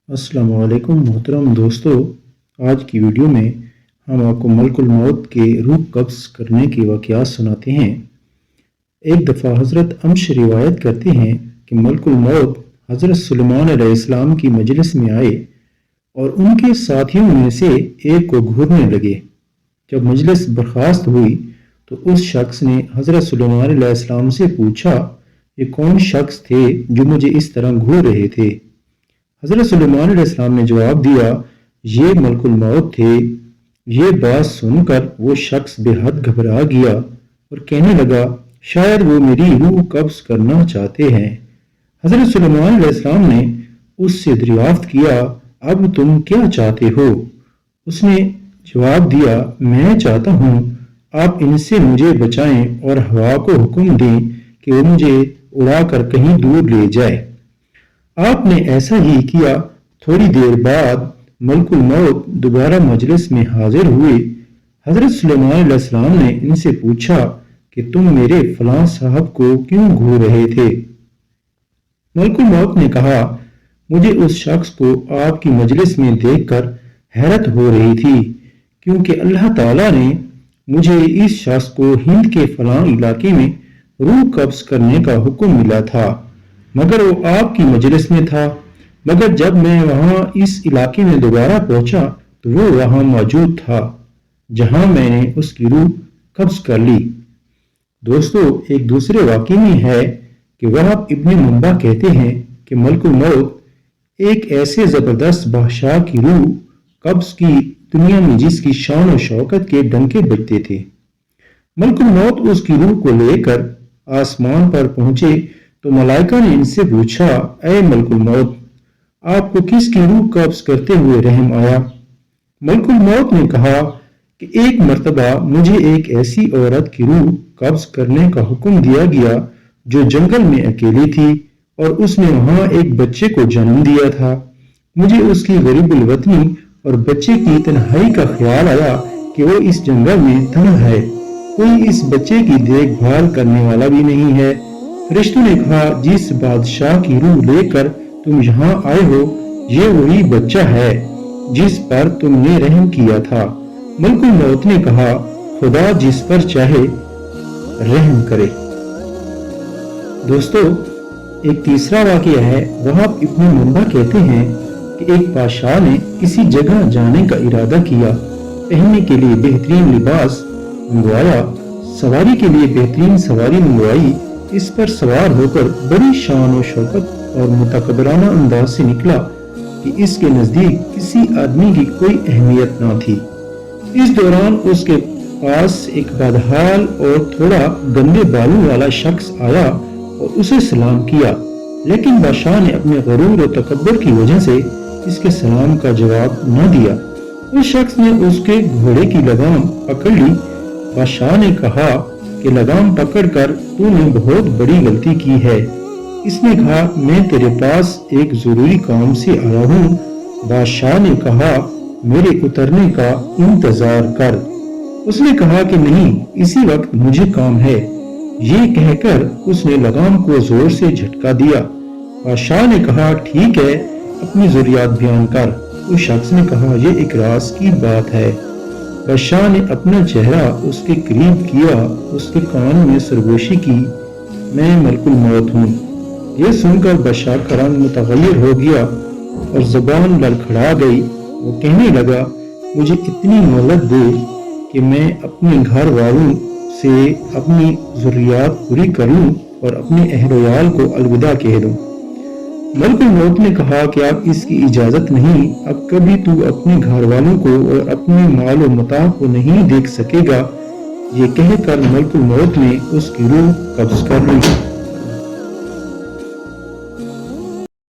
अस्सलाम वालेकुम मोहतरम दोस्तों। आज की वीडियो में हम आपको मलकुल मौत के रूह कब्ज़ करने के वाक़यात सुनाते हैं। एक दफ़ा हज़रत अंश रिवायत करते हैं कि मलकुल मौत हज़रत सुलेमान अलैहिस्सलाम की मजलिस में आए और उनके साथियों में से एक को घूरने लगे। जब मजलिस बर्खास्त हुई तो उस शख्स ने हज़रत सुलेमान अलैहिस्सलाम से पूछा, ये कौन शख्स थे जो मुझे इस तरह घूर रहे थे? हज़रत सुलेमान अलैहिस्सलाम ने जवाब दिया, ये मलकुल मौत थे। ये बात सुनकर वो शख्स बेहद घबरा गया और कहने लगा, शायद वो मेरी रूह कब्ज़ करना चाहते हैं। हज़रत सुलेमान अलैहिस्सलाम ने उससे दरियाफ्त किया, अब तुम क्या चाहते हो? उसने जवाब दिया, मैं चाहता हूँ आप इनसे मुझे बचाएं और हवा को हुक्म दें कि वो मुझे उड़ाकर कहीं दूर ले जाए। आपने ऐसा ही किया। थोड़ी देर बाद मलकुल मौत दोबारा मजलिस में हाजिर हुए। हज़रत सुलेमान अलैहिस्सलाम ने इनसे पूछा कि तुम मेरे फलां साहब को क्यों घूर रहे थे? मलकुल मौत ने कहा, मुझे उस शख्स को आपकी मजलिस में देखकर हैरत हो रही थी, क्योंकि अल्लाह ताला ने मुझे इस शख्स को हिंद के फलां इलाके में रूह कब्ज़ करने का हुक्म मिला था, मगर वो आपकी मजलिस में था। मगर जब मैं वहां इस इलाके में दोबारा पहुंचा तो वो वहां मौजूद था, जहां मैंने उसकी रूह कब्ज कर ली। दोस्तों, एक दूसरे वाक़े में है कि वहाब इब्न मुंबा कहते हैं कि मलकुल मौत एक ऐसे जबरदस्त बादशाह की रूह कब्ज की दुनिया में जिसकी शान और शौकत के डंके बजते थे। मलकुल मौत उसकी रूह को लेकर आसमान पर पहुंचे तो मलाइका ने इनसे पूछा, ऐ मलकुल मौत, आपको किसकी रूह कब्ज करते हुए रहम आया? मलकुल मौत ने कहा कि एक मर्तबा मुझे एक ऐसी औरत की रूह कब्ज करने का हुक्म दिया गया जो जंगल में अकेली थी और उसने वहां एक बच्चे को जन्म दिया था। मुझे उसकी गरीबुल वतनी और बच्चे की तन्हाई का ख्याल आया कि वो इस जंगल में तन्हा है, कोई इस बच्चे की देखभाल करने वाला भी नहीं है। फरिश्तों ने कहा, जिस बादशाह की रूह लेकर तुम यहाँ आए हो, ये वही बच्चा है जिस पर तुमने रहम किया था। मलकुल मौत ने कहा, खुदा जिस पर चाहे रहम करे। दोस्तों, एक तीसरा वाक़या है। वहाब इब्न मुंबा कहते हैं कि एक बादशाह ने किसी जगह जाने का इरादा किया, पहनने के लिए बेहतरीन लिबास मंगवाया, सवारी के लिए बेहतरीन सवारी मंगवाई। इस पर सवार होकर बड़ी शान और शौकत और मुतकब्बराना अंदाज से निकला कि इसके नजदीक किसी आदमी की कोई अहमियत न थी। इस दौरान उसके पास एक बदहाल और थोड़ा गंदे बालों वाला शख्स आया और उसे सलाम किया, लेकिन बादशाह ने अपने गरूर और तकब्बुर की वजह से इसके सलाम का जवाब न दिया। उस शख्स ने उसके घोड़े की लगाम पकड़ ली। बादशाह ने कहा कि लगाम पकड़कर तूने बहुत बड़ी गलती की है। इसने कहा, मैं तेरे पास एक जरूरी काम से आया हूँ। बादशाह ने कहा, मेरे उतरने का इंतजार कर। उसने कहा कि नहीं, इसी वक्त मुझे काम है। ये कहकर उसने लगाम को जोर से झटका दिया। बादशाह ने कहा, ठीक है, अपनी जरूरियात बयान कर। उस शख्स ने कहा, यह एक राज की बात है। बादशाह ने अपना चेहरा उसके करीब किया, उसके कान में सरगोशी की, मैं मलकुल मौत हूँ। यह सुनकर बादशाह का रंग मुतगय्यर हो गया और जुबान लड़खड़ा गई। वो कहने लगा, मुझे इतनी मोहलत दे कि मैं अपने घर वालों से अपनी जरूरियात पूरी कर लूँ और अपने अहल-ओ-याल को अलविदा कह दूँ। मलकुल मौत ने कहा कि अब इसकी इजाजत नहीं, अब कभी तू अपने घर वालों को और अपने माल और मता को नहीं देख सकेगा। ये कहकर मलकुल मौत ने उसकी रूह कब्ज कर ली।